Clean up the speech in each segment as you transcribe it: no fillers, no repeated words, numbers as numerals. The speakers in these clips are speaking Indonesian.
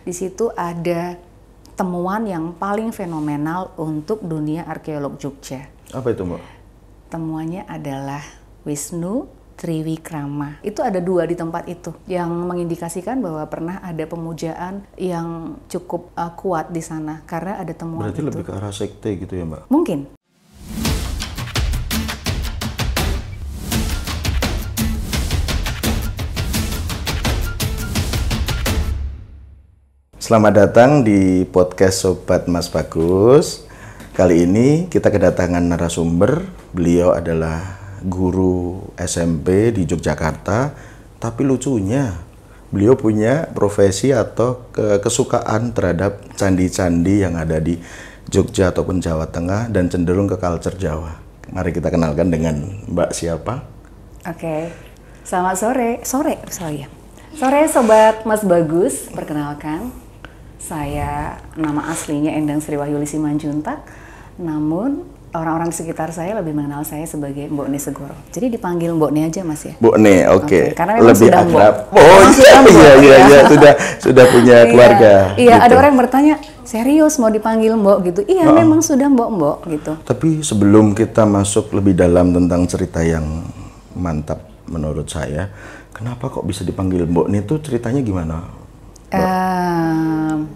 Di situ ada temuan yang paling fenomenal untuk dunia arkeolog Jogja. Apa itu, Mbak? Temuannya adalah Wisnu Triwikrama. Itu ada 2 di tempat itu yang mengindikasikan bahwa pernah ada pemujaan yang cukup kuat di sana karena ada temuan Berarti itu. lebih ke arah sekte gitu ya, Mbak? Mungkin. Selamat datang di podcast Sobat Mas Bagus. Kali ini kita kedatangan narasumber. Beliau adalah guru SMP di Yogyakarta. Tapi lucunya, beliau punya profesi atau kesukaan terhadap candi-candi yang ada di Jogja ataupun Jawa Tengah dan cenderung ke culture Jawa. Mari kita kenalkan dengan Mbak siapa? Oke. Selamat sore. Sore Sobat Mas Bagus. Perkenalkan. Saya nama aslinya Endang Sri Wahyuli Simanjuntak, namun orang-orang di sekitar saya lebih mengenal saya sebagai Mbok Ne Segoro. Jadi dipanggil Mbok Ne aja, Mas ya. Mbok Ne, oke. Karena memang lebih sudah akrab. Mbok. Oh iya, sudah punya keluarga. Iya, gitu. ada orang yang bertanya, serius mau dipanggil Mbok gitu? Iya, memang sudah Mbok gitu. Tapi sebelum kita masuk lebih dalam tentang cerita yang mantap menurut saya, kenapa kok bisa dipanggil Mbok Ne itu ceritanya gimana?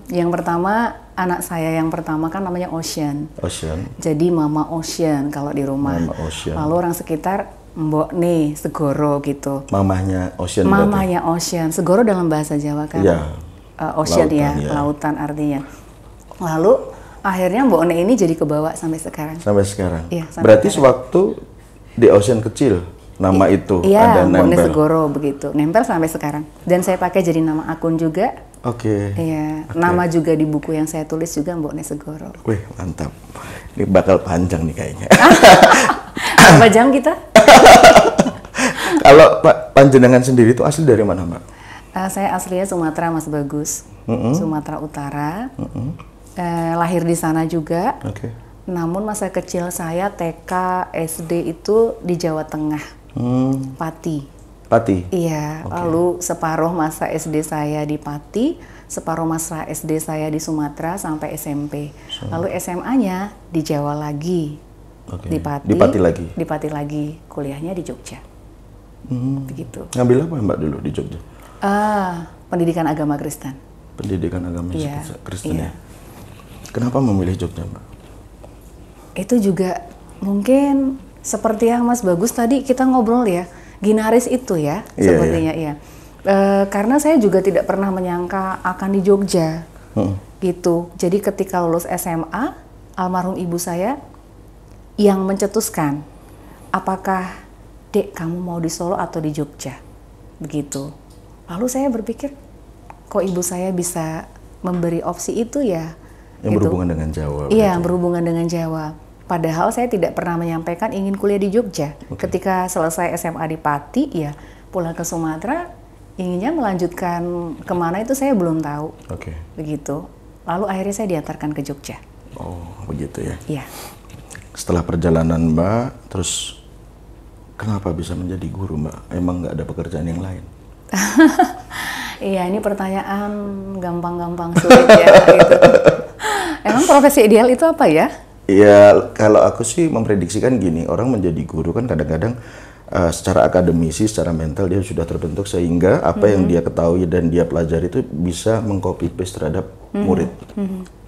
Yang pertama, anak saya yang pertama kan namanya Ocean. Jadi Mama Ocean kalau di rumah. Mama Ocean. Lalu orang sekitar Mbok Ne Segoro gitu. Mamahnya Ocean. Mamanya Ocean. Segoro dalam bahasa Jawa kan? Iya. Ocean Lautan, ya, lautan artinya. Lalu akhirnya Mbok Ne ini jadi kebawa sampai sekarang. Sampai sekarang. Iya, berarti sewaktu di Ocean kecil nama itu ada Mbok Ne nempel. Segoro begitu. Nempel sampai sekarang. Dan saya pakai jadi nama akun juga. Oke. Iya, nama juga di buku yang saya tulis juga Mbok Ne Segoro. Wih, mantap. Ini bakal panjang nih kayaknya. Berapa jam kita? Kalau Pak Panjenengan sendiri itu asli dari mana, Mbak? Saya aslinya Sumatera, Mas Bagus. Sumatera Utara. Lahir di sana juga. Oke. Namun masa kecil saya TK, SD itu di Jawa Tengah. Pati. Iya, lalu separuh masa SD saya di Pati, separuh masa SD saya di Sumatera sampai SMP. Lalu SMA-nya di Jawa lagi, di Pati. Di Pati lagi, kuliahnya di Jogja. Begitu. Ngambil apa Mbak dulu di Jogja? Pendidikan agama Kristen. Pendidikan agama Kristen iya. ya. Kenapa memilih Jogja, Mbak? Itu juga mungkin seperti yang Mas Bagus tadi kita ngobrol ya. Ginaris itu ya, sepertinya iya. Karena saya juga tidak pernah menyangka akan di Jogja, gitu. Jadi ketika lulus SMA, almarhum ibu saya yang mencetuskan, apakah Dek kamu mau di Solo atau di Jogja, begitu. Lalu saya berpikir, kok ibu saya bisa memberi opsi itu ya? Yang gitu. Berhubungan dengan Jawa. Iya, berhubungan dengan Jawa. Padahal saya tidak pernah menyampaikan ingin kuliah di Jogja. Ketika selesai SMA di Pati, ya pulang ke Sumatera, inginnya melanjutkan kemana itu saya belum tahu. Begitu. Lalu akhirnya saya diantarkan ke Jogja. Oh, begitu ya? Iya. Setelah perjalanan Mbak, terus kenapa bisa menjadi guru, Mbak? Emang nggak ada pekerjaan yang lain? Iya, ini pertanyaan gampang-gampang sulit ya. Gitu. Emang profesi ideal itu apa ya? Ya, kalau aku sih memprediksikan gini, orang menjadi guru kan kadang-kadang secara akademisi, secara mental dia sudah terbentuk sehingga apa yang dia ketahui dan dia pelajari itu bisa meng-copy paste terhadap murid.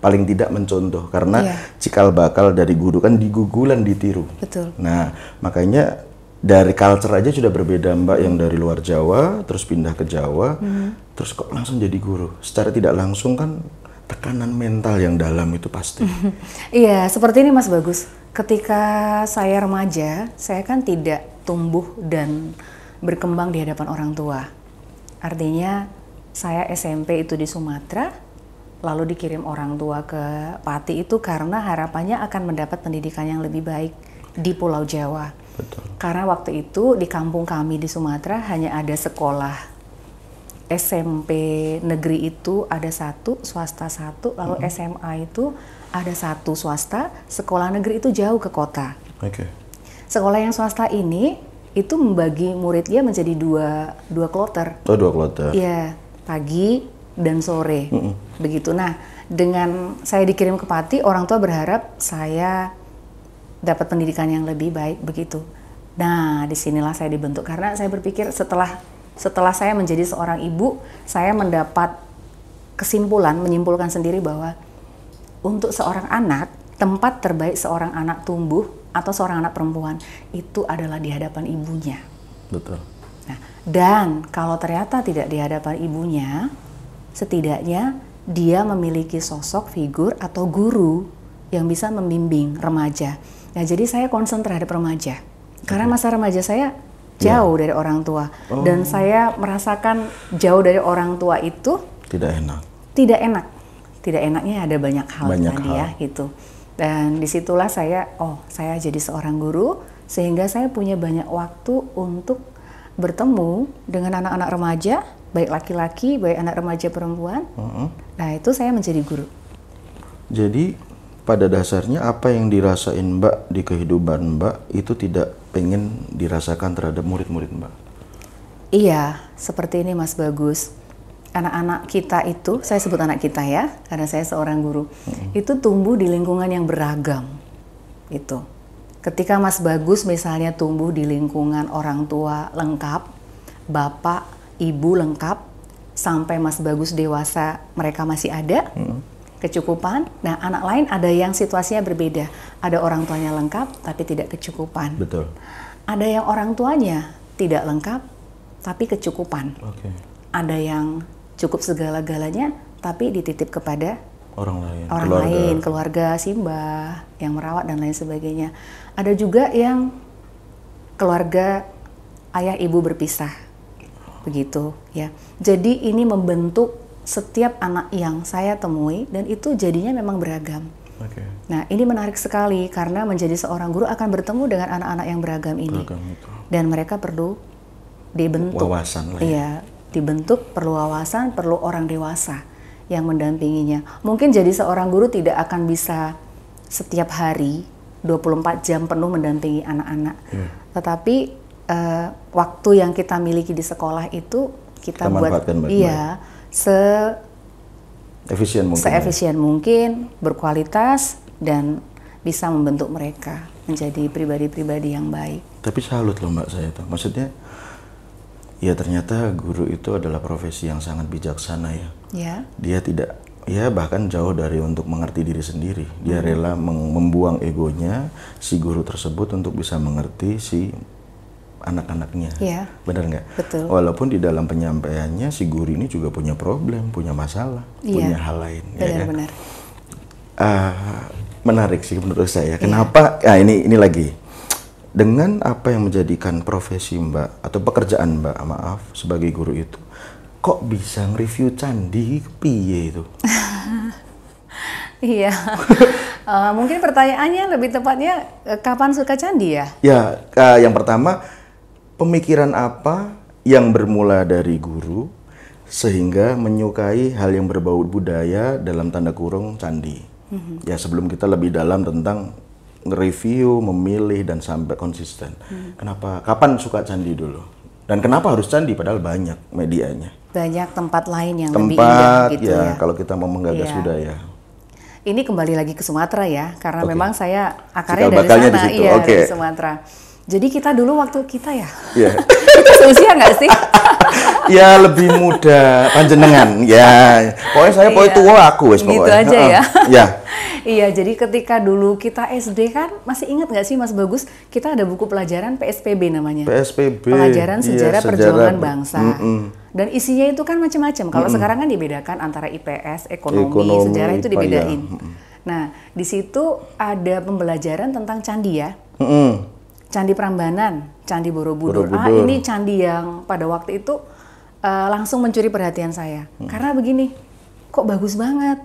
Paling tidak mencontoh, karena cikal bakal dari guru kan digugulan ditiru. Betul. Nah, makanya dari culture aja sudah berbeda, Mbak, yang dari luar Jawa, terus pindah ke Jawa, terus kok langsung jadi guru. Secara tidak langsung kan tekanan mental yang dalam itu pasti. Iya, seperti ini Mas Bagus. Ketika saya remaja, saya kan tidak tumbuh dan berkembang di hadapan orang tua. Artinya saya SMP itu di Sumatera, lalu dikirim orang tua ke Pati itu karena harapannya akan mendapat pendidikan yang lebih baik di Pulau Jawa. Betul. Karena waktu itu di kampung kami di Sumatera hanya ada sekolah SMP negeri itu ada 1, swasta 1, lalu SMA itu ada 1 swasta, sekolah negeri itu jauh ke kota. Sekolah yang swasta ini itu membagi muridnya menjadi dua kloter. Oh, 2 kloter. Iya, pagi dan sore. Begitu. Nah, dengan saya dikirim ke Pati, orang tua berharap saya dapat pendidikan yang lebih baik begitu. Nah, disinilah saya dibentuk karena saya berpikir setelah saya menjadi seorang ibu, saya mendapat menyimpulkan sendiri bahwa untuk seorang anak, tempat terbaik seorang anak tumbuh atau seorang anak perempuan itu adalah di hadapan ibunya. Betul. Nah, dan kalau ternyata tidak di hadapan ibunya, setidaknya dia memiliki sosok figur atau guru yang bisa membimbing remaja. Nah, jadi saya concern terhadap remaja. Karena masa remaja saya jauh dari orang tua. Dan saya merasakan jauh dari orang tua itu tidak enak. Tidak enaknya ada banyak hal tadi ya gitu. Dan disitulah saya jadi seorang guru sehingga saya punya banyak waktu untuk bertemu dengan anak-anak remaja, baik laki-laki, baik anak remaja perempuan. Nah, itu saya menjadi guru. Jadi pada dasarnya apa yang dirasain Mbak di kehidupan Mbak itu tidak pengen dirasakan terhadap murid-murid Mbak? Iya, seperti ini Mas Bagus. Anak-anak kita itu, saya sebut anak kita ya, karena saya seorang guru, itu tumbuh di lingkungan yang beragam. Itu. Ketika Mas Bagus misalnya tumbuh di lingkungan orang tua lengkap, bapak, ibu lengkap, sampai Mas Bagus dewasa mereka masih ada, kecukupan. Nah, anak lain ada yang situasinya berbeda. Ada orang tuanya lengkap, tapi tidak kecukupan. Betul. Ada yang orang tuanya tidak lengkap, tapi kecukupan. Ada yang cukup segala-galanya, tapi dititip kepada orang lain, keluarga simbah yang merawat dan lain sebagainya. Ada juga yang keluarga ayah ibu berpisah, begitu ya. Jadi ini membentuk setiap anak yang saya temui dan itu jadinya memang beragam. Nah, ini menarik sekali karena menjadi seorang guru akan bertemu dengan anak-anak yang beragam ini. Dan mereka perlu dibentuk. Wawasan lah ya. Iya, dibentuk, perlu wawasan, perlu orang dewasa yang mendampinginya. Mungkin jadi seorang guru tidak akan bisa setiap hari 24 jam penuh mendampingi anak-anak. Tetapi waktu yang kita miliki di sekolah itu kita buat seefisien mungkin, berkualitas dan bisa membentuk mereka menjadi pribadi-pribadi yang baik. Tapi salut loh Mbak saya tuh. Maksudnya ya ternyata guru itu adalah profesi yang sangat bijaksana ya. Dia tidak bahkan jauh dari untuk mengerti diri sendiri. Dia rela membuang egonya si guru tersebut untuk bisa mengerti si anak-anaknya. Benar nggak? Betul. Walaupun di dalam penyampaiannya si guru ini juga punya problem, punya masalah, punya hal lain. Benar-benar. Menarik sih menurut saya. Kenapa? Ini lagi. Dengan apa yang menjadikan profesi Mbak atau pekerjaan Mbak, maaf, sebagai guru itu, kok bisa nge-review candi piye itu? Iya. Mungkin pertanyaannya lebih tepatnya kapan suka candi ya? Ya, yang pertama, pemikiran apa yang bermula dari guru sehingga menyukai hal yang berbau budaya dalam tanda kurung candi. Ya, sebelum kita lebih dalam tentang nge-review, memilih dan sampai konsisten. Kapan suka candi dulu? Dan kenapa harus candi padahal banyak medianya? Banyak tempat lain yang lebih indah gitu ya. Kalau kita mau menggagas budaya. Ini kembali lagi ke Sumatera ya, karena memang saya akarnya dari sana, dari Sumatera. Jadi kita dulu waktu kita ya, kita seusia nggak sih? Ya lebih muda, panjenengan. Ya, pokoknya saya tua aku wes pokoknya. Gitu aja ya. Ya. Iya, jadi ketika dulu kita SD kan, masih ingat nggak sih Mas Bagus? Kita ada buku pelajaran PSPB namanya. PSPB. Pelajaran Sejarah Perjuangan Bangsa. Dan isinya itu kan macam-macam. Kalau sekarang kan dibedakan antara IPS, ekonomi, sejarah itu dibedain. Nah, di situ ada pembelajaran tentang candi ya. Candi Prambanan, Candi Borobudur. Ini candi yang pada waktu itu langsung mencuri perhatian saya. Karena begini, kok bagus banget.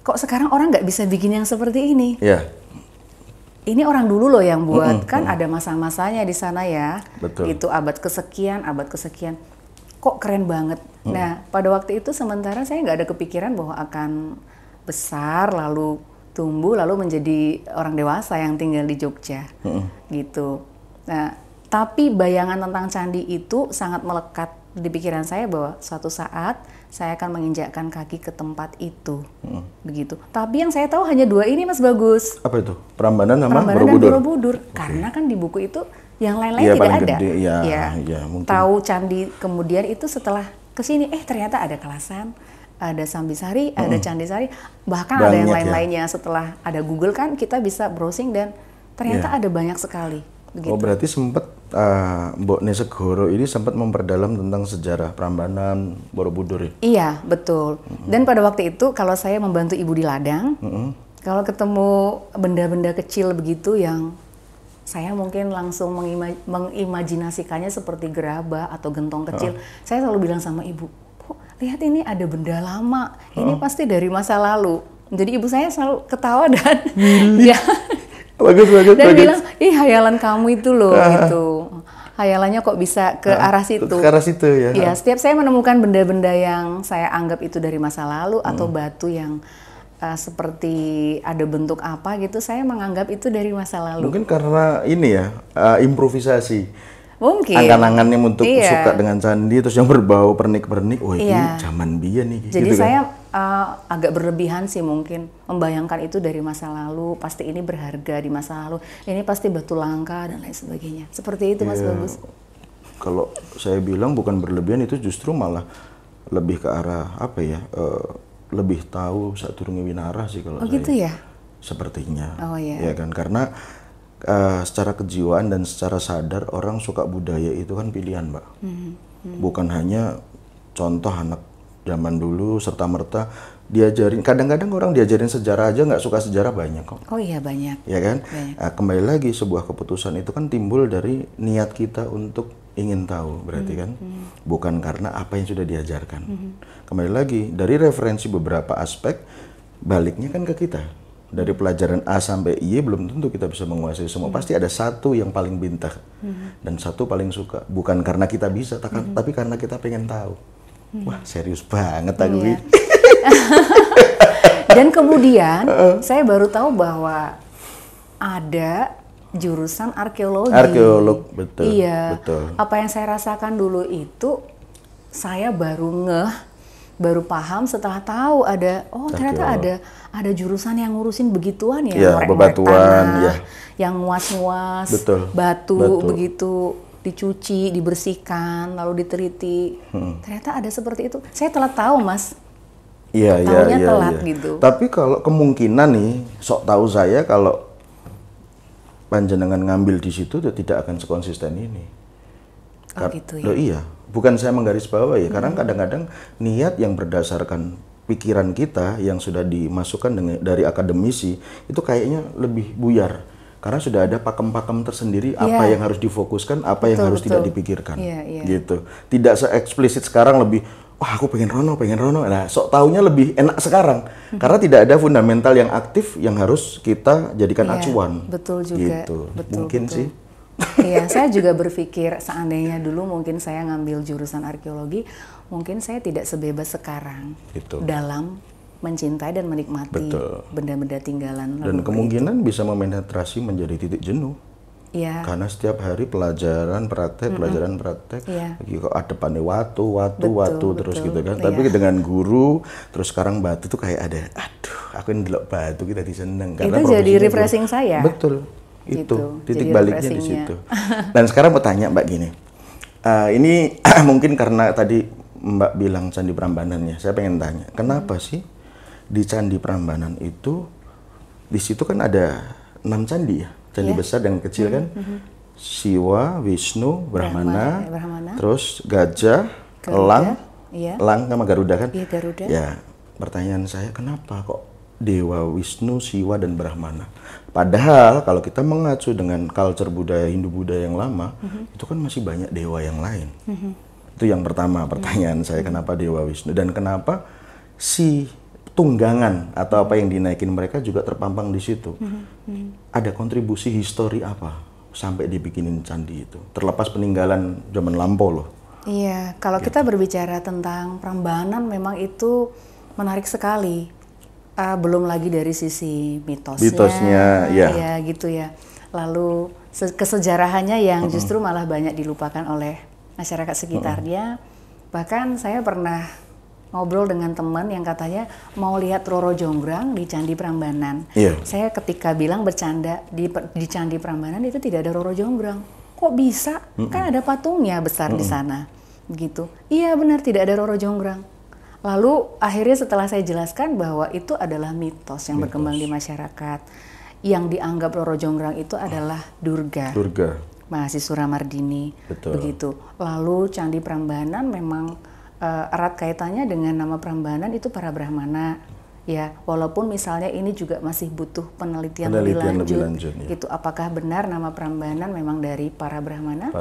Kok sekarang orang nggak bisa bikin yang seperti ini? Ini orang dulu loh yang buat, kan ada masa-masanya di sana ya. Betul. Itu abad kesekian. Kok keren banget. Nah, pada waktu itu sementara saya nggak ada kepikiran bahwa akan besar, lalu tumbuh, lalu menjadi orang dewasa yang tinggal di Jogja. Gitu. Nah, tapi bayangan tentang candi itu sangat melekat di pikiran saya bahwa suatu saat saya akan menginjakkan kaki ke tempat itu, begitu. Tapi yang saya tahu hanya 2 ini, Mas Bagus. Apa itu? Prambanan sama Prambanan Borobudur? dan Borobudur. Karena kan di buku itu yang lain-lain Iya, tidak paling ada. gede, ya, Ya. ya, mungkin. Tahu candi kemudian itu setelah kesini, ternyata ada Kalasan, ada Sambisari, ada Candisari, bahkan ada yang Banyak, ya. lain-lainnya. Setelah ada Google kan kita bisa browsing dan ternyata ada banyak sekali. Begitu. Oh, berarti sempat Mbok Nesegoro ini sempat memperdalam tentang sejarah Prambanan, Borobudur ya? Iya, betul. Dan pada waktu itu kalau saya membantu ibu di ladang, kalau ketemu benda-benda kecil begitu yang saya mungkin langsung mengimajinasikannya seperti gerabah atau gentong kecil, saya selalu bilang sama ibu, "Bu, lihat ini ada benda lama, ini pasti dari masa lalu." Jadi ibu saya selalu ketawa dan ya. Bagus. Dan bilang, hayalan kamu itu loh, gitu. Hayalannya kok bisa ke arah situ. Ke arah situ ya. Iya, setiap saya menemukan benda-benda yang saya anggap itu dari masa lalu atau batu yang seperti ada bentuk apa gitu, saya menganggap itu dari masa lalu. Mungkin karena ini ya, improvisasi. Mungkin. Angan-angannya untuk suka dengan candi, terus yang berbau pernik-pernik, ini zaman biyen nih. Jadi gitu saya kan? agak berlebihan sih mungkin membayangkan itu dari masa lalu, pasti ini berharga di masa lalu, ini pasti batu langka dan lain sebagainya. Seperti itu, Mas Bagus. Kalau saya bilang bukan berlebihan, itu justru malah lebih ke arah apa ya, lebih tahu sadurunge winarah sih kalau saya. Gitu ya? Sepertinya. Oh iya. Ya kan, karena secara kejiwaan dan secara sadar orang suka budaya itu kan pilihan, Mbak. Bukan hanya contoh anak zaman dulu serta-merta diajarin. Kadang-kadang orang diajarin sejarah aja nggak suka sejarah banyak kok. Oh iya, banyak. Ya kan? Banyak. Kembali lagi sebuah keputusan itu kan timbul dari niat kita untuk ingin tahu, berarti kan? Bukan karena apa yang sudah diajarkan. Kembali lagi dari referensi beberapa aspek, baliknya kan ke kita. Dari pelajaran A sampai Y belum tentu kita bisa menguasai semua. Pasti ada satu yang paling pintar dan satu paling suka. Bukan karena kita bisa, tapi karena kita pengen tahu. Wah, serius banget aku ini. Dan kemudian saya baru tahu bahwa ada jurusan arkeologi. Arkeolog, betul. Iya. Betul. Apa yang saya rasakan dulu itu saya baru paham setelah tahu ada ternyata ada jurusan yang ngurusin begituan ya, ngorek-ngorek bebatuan, tanah, yang nguas-nguas batu begitu, dicuci, dibersihkan, lalu diteliti. Ternyata ada seperti itu. Saya telat tahu, Mas. Iya. Telat gitu. Tapi kalau kemungkinan nih, sok tahu saya kalau panjenengan ngambil di situ tidak akan sekonsisten ini. Gitu ya. Loh, iya, bukan saya menggarisbawahi ya, karena kadang-kadang niat yang berdasarkan pikiran kita yang sudah dimasukkan dari akademisi itu kayaknya lebih buyar. Karena sudah ada pakem-pakem tersendiri apa yang harus difokuskan, apa yang harus tidak dipikirkan. Gitu. Tidak se-eksplisit sekarang lebih, aku pengen rono. Nah, sok taunya lebih enak sekarang. Karena tidak ada fundamental yang aktif yang harus kita jadikan acuan. Betul juga. Gitu. Betul, mungkin sih. Iya, saya juga berpikir seandainya dulu mungkin saya ngambil jurusan arkeologi, mungkin saya tidak sebebas sekarang dalam mencintai dan menikmati benda-benda tinggalan. Dan kemungkinan bisa memenetrasi menjadi titik jenuh. Iya. Karena setiap hari pelajaran praktek, lagi kok depannya watu terus gitu kan. Tapi dengan guru, terus sekarang batu tuh kayak ada, aku ndelok batu kita diseneng. Itu jadi refreshing saya. Betul. Itu titik baliknya di situ. Dan sekarang mau tanya Mbak gini, ini mungkin karena tadi Mbak bilang Candi Prambanan ya, saya pengen tanya, kenapa sih di Candi Prambanan itu di situ kan ada 6 candi ya, candi besar dan kecil kan, Siwa, Wisnu, Brahmana, terus Gajah, Elang sama Garuda kan? Iya, Garuda. Ya, pertanyaan saya kenapa kok Dewa Wisnu, Siwa dan Brahmana? Padahal kalau kita mengacu dengan culture budaya Hindu Buddha yang lama, itu kan masih banyak dewa yang lain. Itu yang pertama pertanyaan saya, kenapa Dewa Wisnu dan kenapa si tunggangan atau apa yang dinaikin mereka juga terpampang di situ. Ada kontribusi histori apa sampai dibikinin candi itu? Terlepas peninggalan zaman lampau loh. Iya, kalau kita berbicara tentang Prambanan memang itu menarik sekali. Belum lagi dari sisi mitosnya ya gitu ya. Lalu kesejarahannya yang justru malah banyak dilupakan oleh masyarakat sekitarnya. Bahkan saya pernah ngobrol dengan teman yang katanya mau lihat Roro Jonggrang di Candi Prambanan. Iya. Saya ketika bilang bercanda di Candi Prambanan itu tidak ada Roro Jonggrang. Kok bisa? Kan ada patungnya besar di sana. Begitu. Iya benar, tidak ada Roro Jonggrang. Lalu akhirnya setelah saya jelaskan bahwa itu adalah mitos yang berkembang di masyarakat. Yang dianggap Roro Jonggrang itu adalah Durga. Mahasi Suramardini. Betul. Begitu. Lalu Candi Prambanan memang erat kaitannya dengan nama Prambanan itu para Brahmana, ya. Walaupun misalnya ini juga masih butuh penelitian lebih lanjut ya. Gitu. Apakah benar nama Prambanan memang dari para Brahmana?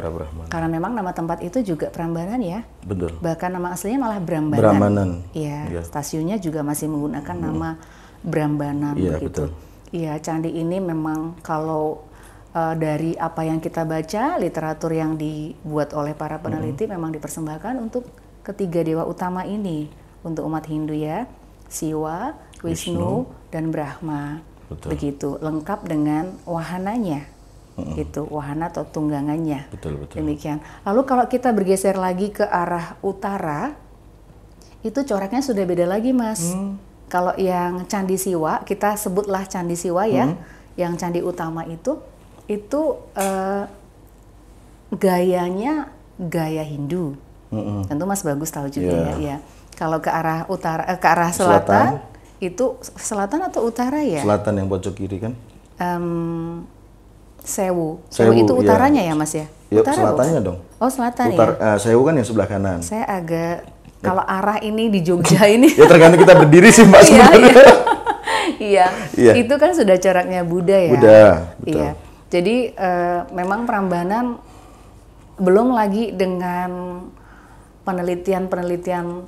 Karena memang nama tempat itu juga Prambanan ya. Betul. Bahkan nama aslinya malah Brambanan. Iya. Stasiunnya juga masih menggunakan nama Brambanan begitu. Iya, candi ini memang kalau dari apa yang kita baca, literatur yang dibuat oleh para peneliti memang dipersembahkan untuk ketiga dewa utama ini untuk umat Hindu ya, Siwa, Wisnu, dan Brahma. Betul. Begitu, lengkap dengan wahananya, gitu, wahana atau tunggangannya. Betul. Demikian. Lalu kalau kita bergeser lagi ke arah utara, itu coraknya sudah beda lagi, Mas. Kalau yang Candi Siwa, kita sebutlah Candi Siwa ya, yang candi utama itu gayanya gaya Hindu. Tentu Mas Bagus tahu juga ya. Kalau ke arah utara, ke arah selatan, itu selatan atau utara ya? Selatan yang pojok kiri kan? Sewu itu utaranya ya Mas ya? Utara selatannya dong. Oh selatan ya? Sewu kan yang sebelah kanan. Saya agak, kalau arah ini di Jogja ini. Ya tergantung kita berdiri sih Mbak sebenarnya. Iya, itu kan sudah coraknya Buddha ya? Betul. Iya. Jadi memang Prambanan belum lagi dengan penelitian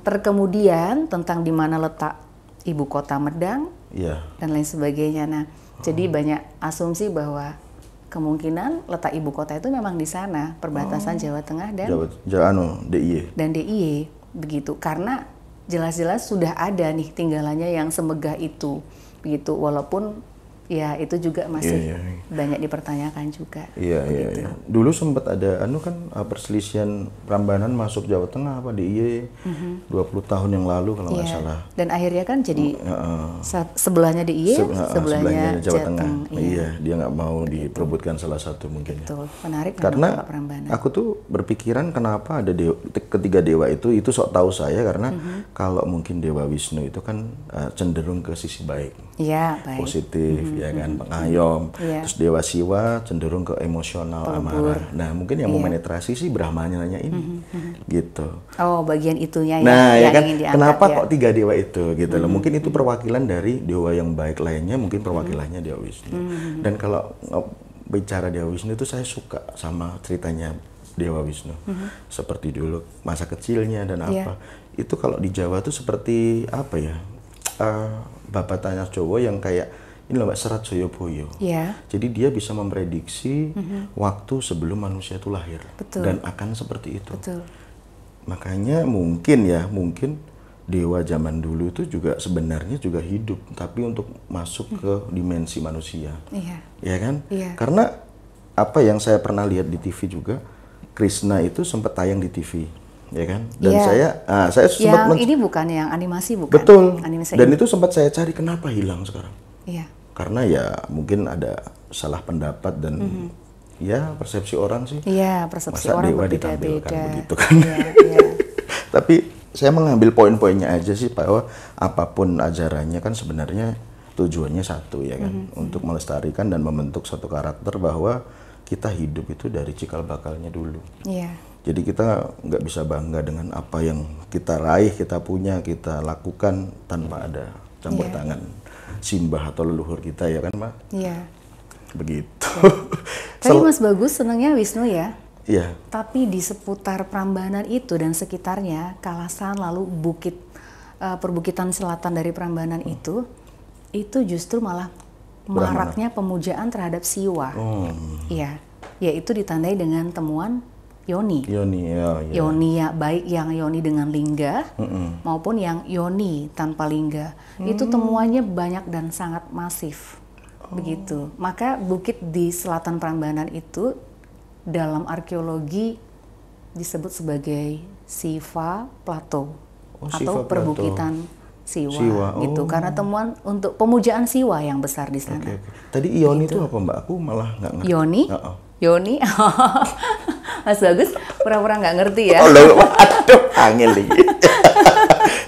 terkemudian tentang di mana letak ibu kota Medang dan lain sebagainya. Nah, jadi banyak asumsi bahwa kemungkinan letak ibu kota itu memang di sana, perbatasan Jawa Tengah dan DIY begitu. Karena jelas-jelas sudah ada nih tinggalannya yang semegah itu, begitu. Walaupun ya itu juga masih banyak dipertanyakan juga. Iya. Dulu sempat ada perselisihan Prambanan masuk Jawa Tengah apa DIY 20 tahun yang lalu kalau nggak salah. Dan akhirnya kan jadi sebelahnya DIY, sebelahnya Jawa Tengah. Iya, dia nggak mau diperebutkan salah satu mungkin. Betul. Menarik karena aku tuh berpikiran kenapa ada ketiga dewa itu sok tahu saya karena kalau mungkin Dewa Wisnu itu kan cenderung ke sisi baik. Iya, baik. Positif, ya kan, pengayom. Terus Dewa Siwa cenderung ke emosional, amarah. Nah, mungkin yang memenetrasi sih Brahmanya ini, gitu. Oh, bagian itunya ya. Nah, ya kan, kenapa kok tiga dewa itu, gitu loh. Mungkin itu perwakilan dari dewa yang baik lainnya, mungkin perwakilannya Dewa Wisnu. Dan kalau bicara Dewa Wisnu itu saya suka sama ceritanya Dewa Wisnu. Seperti dulu masa kecilnya dan apa. Itu kalau di Jawa tuh seperti apa ya? Bapak tanya Jawa yang kayak ini loh Mbak, Serat Joyoboyo. Jadi dia bisa memprediksi waktu sebelum manusia itu lahir. Dan akan seperti itu. Makanya mungkin dewa zaman dulu itu juga sebenarnya juga hidup, tapi untuk masuk ke dimensi manusia. Ya kan? Karena apa yang saya pernah lihat di TV juga, Krishna itu sempat tayang di TV. Ya kan? Dan saya sempat ini bukan yang animasi, bukan? Betul. Dan itu sempat saya cari kenapa hilang sekarang. Karena ya mungkin ada salah pendapat dan ya persepsi orang sih. Persepsi orang berbeda-beda begitu kan. Tapi saya mengambil poin-poinnya aja sih bahwa apapun ajarannya kan sebenarnya tujuannya satu ya kan, untuk melestarikan dan membentuk satu karakter bahwa kita hidup itu dari cikal bakalnya dulu. Jadi kita nggak bisa bangga dengan apa yang kita raih, kita punya, kita lakukan tanpa ada campur tangan simbah atau leluhur kita ya kan Mbak? Begitu. Tapi Mas Bagus senangnya Wisnu ya? Iya. Tapi di seputar Prambanan itu dan sekitarnya, Kalasan lalu perbukitan selatan dari Prambanan itu justru malah maraknya pemujaan terhadap Siwa. Yaitu ditandai dengan temuan Yoni. Yoni ya, baik yang Yoni dengan lingga maupun yang Yoni tanpa lingga. Itu temuannya banyak dan sangat masif. Begitu. Maka bukit di selatan Prambanan itu dalam arkeologi disebut sebagai Siva Plateau Siva atau Plateau. perbukitan Siwa. Gitu. Karena temuan untuk pemujaan Siwa yang besar di sana. Okay. Tadi Ioni itu apa Mbak? Aku malah nggak ngerti. Yoni? Yoni? Mas Bagus pura-pura nggak ngerti ya? Aduh, angel nih.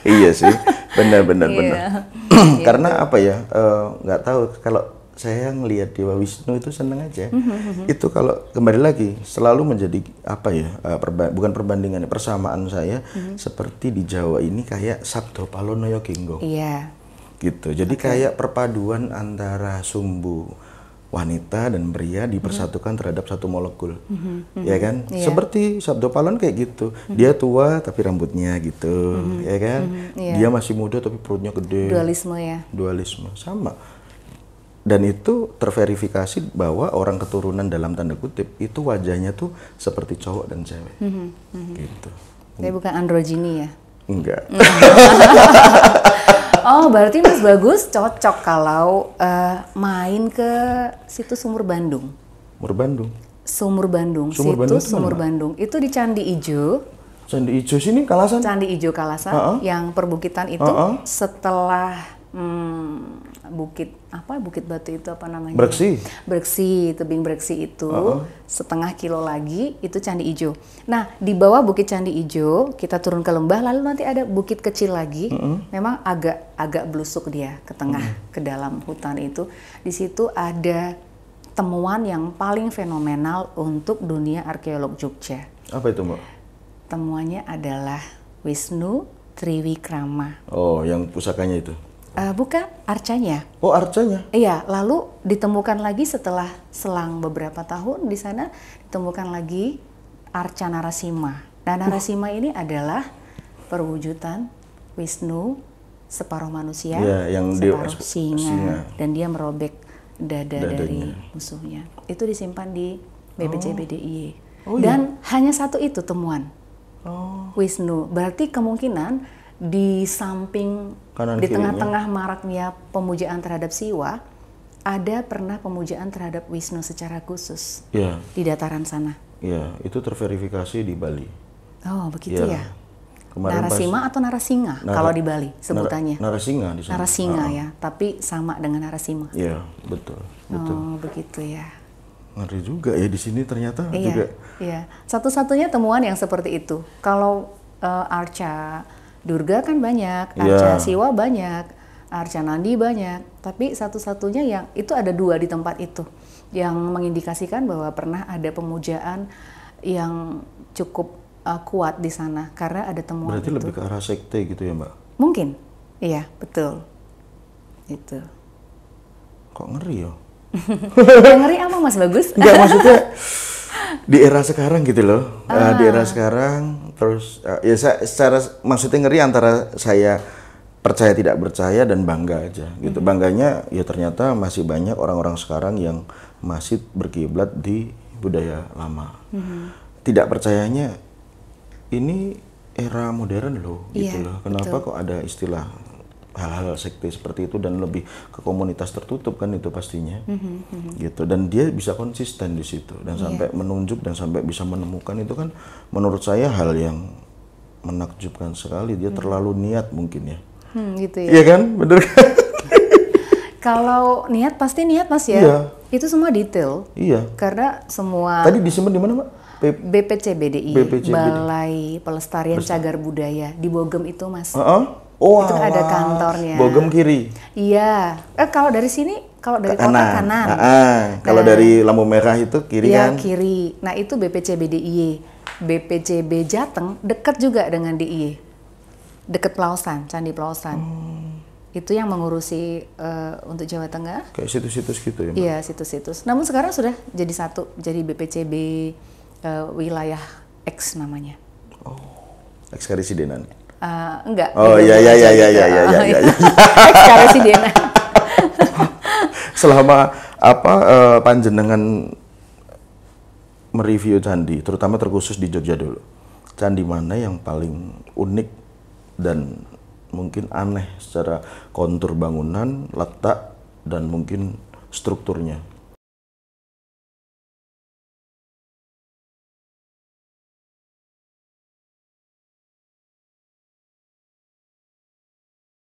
Iya sih, benar. Karena apa ya? Nggak tahu kalau saya ngelihat Dewa Wisnu itu seneng aja. Itu kalau kembali lagi selalu menjadi apa ya? Bukan perbandingan, persamaan saya seperti di Jawa ini kayak Sabdo Palonoyo Genggo. Iya. Gitu. Jadi kayak perpaduan antara sumbu wanita dan pria dipersatukan terhadap satu molekul. Ya kan? Seperti Sabdo Palon kayak gitu. Dia tua tapi rambutnya gitu, ya kan? Dia masih muda tapi perutnya gede. Dualisme ya. Dualisme sama. Dan itu terverifikasi bahwa orang keturunan dalam tanda kutip itu wajahnya tuh seperti cowok dan cewek. Gitu. Tapi bukan androgini ya? Enggak. Oh, berarti Mas Bagus cocok kalau main ke situs Sumur Bandung. Sumur Bandung. Sumur Bandung. Itu di Candi Ijo. Candi Ijo sini Kalasan? Candi Ijo Kalasan, yang perbukitan itu setelah Bukit Batu itu apa namanya? Breksi, tebing Breksi itu setengah kilo lagi itu Candi Ijo. Nah, di bawah Bukit Candi Ijo kita turun ke lembah, lalu nanti ada bukit kecil lagi. Memang agak belusuk dia ke tengah ke dalam hutan itu. Di situ ada temuan yang paling fenomenal untuk dunia arkeolog Jogja. Apa itu, Mbak? Temuannya adalah Wisnu Triwikrama. Oh, yang pusakanya itu? Bukan, arcanya. Oh, arcanya? Iya, lalu ditemukan lagi setelah selang beberapa tahun di sana ditemukan lagi arca Narasima. Nah, Narasima ini adalah perwujudan Wisnu separuh manusia, separuh singa, dan dia merobek dada dari musuhnya. Itu disimpan di BPCB DIY. Dan hanya satu itu temuan Wisnu. Berarti kemungkinan di samping kanan di tengah-tengah maraknya pemujaan terhadap Siwa, ada pernah pemujaan terhadap Wisnu secara khusus di dataran sana. Iya, itu terverifikasi di Bali. Oh, begitu ya. Narasima atau Narasinga kalau di Bali sebutannya? Narasinga di sana. Narasinga ya, tapi sama dengan Narasima. Iya, betul. Oh, begitu ya. Ngeri juga ya di sini ternyata juga. Iya, satu-satunya temuan yang seperti itu. Kalau arca Durga kan banyak, arca Siwa banyak, arca Nandi banyak, tapi satu-satunya yang itu ada 2 di tempat itu yang mengindikasikan bahwa pernah ada pemujaan yang cukup kuat di sana karena ada temuan. Berarti lebih ke arah sekte gitu ya, Mbak? Mungkin, iya betul. Itu. Kok ngeri ya? Yang ngeri apa Mas Bagus? Enggak, maksudnya di era sekarang gitu loh, di era sekarang terus ya secara maksudnya ngeri antara saya percaya tidak percaya dan bangga aja gitu. Bangganya ya ternyata masih banyak orang-orang sekarang yang masih berkiblat di budaya lama. Tidak percayanya ini era modern loh gitu loh. Kenapa kok ada istilah hal-hal sekte seperti itu dan lebih ke komunitas tertutup kan itu pastinya gitu, dan dia bisa konsisten di situ dan sampai menunjuk dan sampai bisa menemukan itu kan menurut saya hal yang menakjubkan sekali. Dia terlalu niat mungkin ya. Gitu ya. Iya kan, bener kan? Kalau niat pasti niat Mas ya. Iya. Itu semua detail. Iya. Karena semua. Tadi disimpan di mana Mbak? BPCBDI, Balai Pelestarian Cagar Budaya di Bogem itu Mas. Oh, itu ada kantornya. Bogem kiri. Iya. Kalau dari sini, kalau dari kota kanan. Kalau dari lampu merah itu kiri kan? Iya, kiri. Nah, itu BPCB DIY. BPCB Jateng dekat juga dengan DIY. Dekat Pelausan, Candi Pelausan. Itu yang mengurusi untuk Jawa Tengah. Kayak situs-situs gitu ya, Mbak? Iya, situs-situs. Namun sekarang sudah jadi satu, jadi BPCB wilayah X namanya. Oh, Ekskarisidenan. Enggak. Oh iya. Ekskarisidenan. Selama panjenengan mereview candi, terutama terkhusus di Jogja dulu, candi mana yang paling unik dan mungkin aneh secara kontur bangunan, letak dan mungkin strukturnya?